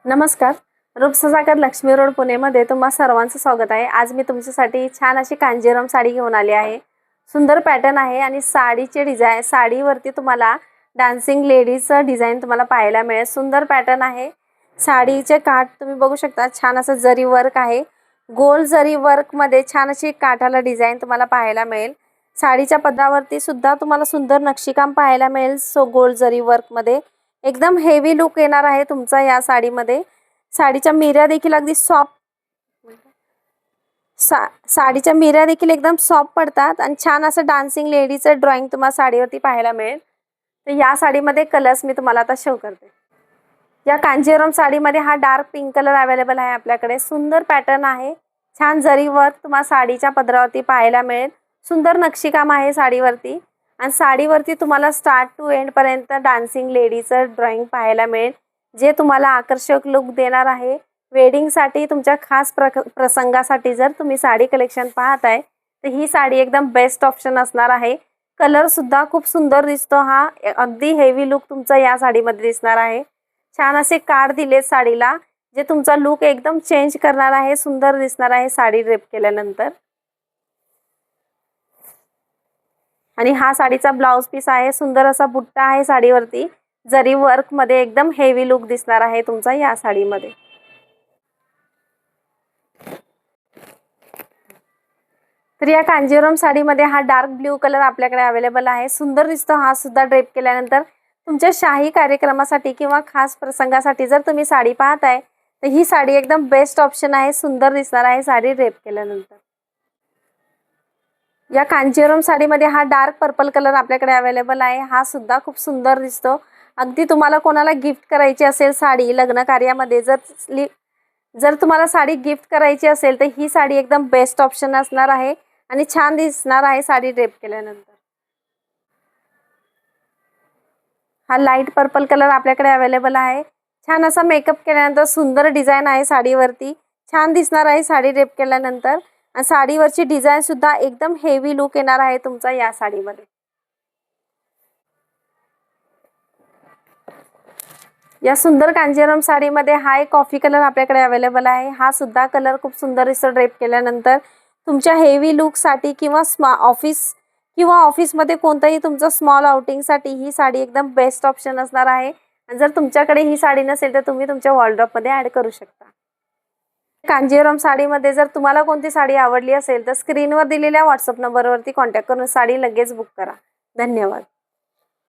नमस्कार. रूपसजाकर लक्ष्मी रोड पुणेमध्ये तुम्हा सर्वांचं स्वागत आहे। आज मी तुमच्यासाठी छान अशी कांजीवरम साडी घेऊन आली आहे। सुंदर पॅटर्न आहे आणि साडीचे डिझाइन साडीवरती तुम्हाला डान्सिंग लेडीजचं डिझाइन तुम्हाला पाहायला मिळेल। सुंदर पॅटर्न आहे। साडीचे काठ तुम्ही बघू शकता, छान असं जरी वर्क आहे। गोल जरी वर्क मध्ये छान अशी काठाला डिझाइन तुम्हाला पाहायला मिळेल। साडीच्या पदरावरती सुद्धा तुम्हाला सुंदर नक्षीकाम पाहायला मिळेल। सो गोल जरी वर्क मध्ये एकदम हेवी लुक येणार आहे तुमचा या साडीमध्ये। साडीच्या मिऱ्या देखील अगदी सॉफ्ट साडीच्या मिऱ्या देखील एकदम सॉफ्ट पडतात आणि छान असं डान्सिंग लेडीचं ड्राइंग तुम्हाला साडीवरती पाहायला मिळेल। तर या साडीमध्ये कलर्स मी तुम्हाला आता शो करते। या कांजीवरम साडीमध्ये हा डार्क पिंक कलर अवेलेबल आहे आपल्याकडे। सुंदर पॅटर्न आहे, छान जरी वर्क तुम्हाला साडीच्या पदरावरती पाहायला मिळेल। सुंदर नक्षीकाम आहे साडीवरती आणि साडीवरती तुम्हाला स्टार्ट टू एंड पर्यंत डान्सिंग लेडीचं ड्राइंग पाहायला मिळेल, जे तुम्हाला आकर्षक लुक देणार आहे। वेडिंग साठी तुमच्या खास प्रसंगासाठी जर तुम्ही साडी कलेक्शन पाहताय तर ही साडी एकदम बेस्ट ऑप्शन असणार आहे। कलर सुद्धा खूप सुंदर दिसतो। हा अगदी हेवी लुक तुमचा या साडीमध्ये दिसणार आहे। छान असे काठ दिले साडीला, जे तुमचा लुक एकदम चेंज करणार आहे, सुंदर दिसणार आहे साडी ड्रेप केल्यानंतर। आणि हा साडीचा ब्लाउज पीस आहे। सुंदर असा बुट्टा आहे साडीवरती, जरी वर्क मध्ये एकदम हेवी लुक दिसणार आहे तुमचा या साडीमध्ये। तर या कांजीवरम साडीमध्ये हा डार्क ब्ल्यू कलर आपल्याकडे अवेलेबल आहे। सुंदर दिसतो हा सुद्धा ड्रेप केल्यानंतर। तुमच्या शाही कार्यक्रमासाठी किंवा खास प्रसंगासाठी जर तुम्ही साडी पाहताय तर ही साडी एकदम बेस्ट ऑप्शन आहे। सुंदर दिसणार आहे साडी ड्रेप केल्यानंतर। या कांजीवरम साडीमध्ये हा डार्क पर्पल कलर आपल्याकडे अवेलेबल आहे। हा सुद्धा खूप सुंदर दिसतो। अगदी तुम्हाला कोणाला गिफ्ट करायची असेल साडी लग्न कार्यामध्ये, जर तुम्हाला साडी गिफ्ट करायची असेल तर ही साडी एकदम बेस्ट ऑप्शन असणार आहे आणि छान दिसणार आहे साडी ड्रेप केल्यानंतर। हा लाईट पर्पल कलर आपल्याकडे अवेलेबल आहे। छान असा मेकअप केल्यानंतर सुंदर डिझाइन आहे साडीवरती, छान दिसणार आहे साडी ड्रेप केल्यानंतर। आणि साडीवरची डिझाइन सुद्धा एकदम हेवी लुक येणार आहे तुमचा या साडीमध्ये। या सुंदर कांजीवरम साडीमध्ये हा एक कॉफी कलर आपल्याकडे अवेलेबल आहे। हा सुद्धा कलर खूप सुंदर दिसतो ड्रेप केल्यानंतर। तुमच्या हेवी लुक साठी किंवा ऑफिसमध्ये कोणताही तुमचा स्मॉल आउटिंग साठी ही साडी एकदम बेस्ट ऑप्शन असणार आहे। आणि जर तुमच्याकडे ही साडी नसेल तर तुम्ही तुमच्या वॉर्डरोब मध्ये ऍड करू शकता। कांजीवरम साडीमध्ये जर तुम्हाला कोणती साडी आवडली असेल तर स्क्रीनवर दिलेल्या व्हॉट्सअप नंबरवरती कॉन्टॅक्ट करून साडी लगेच बुक करा। धन्यवाद।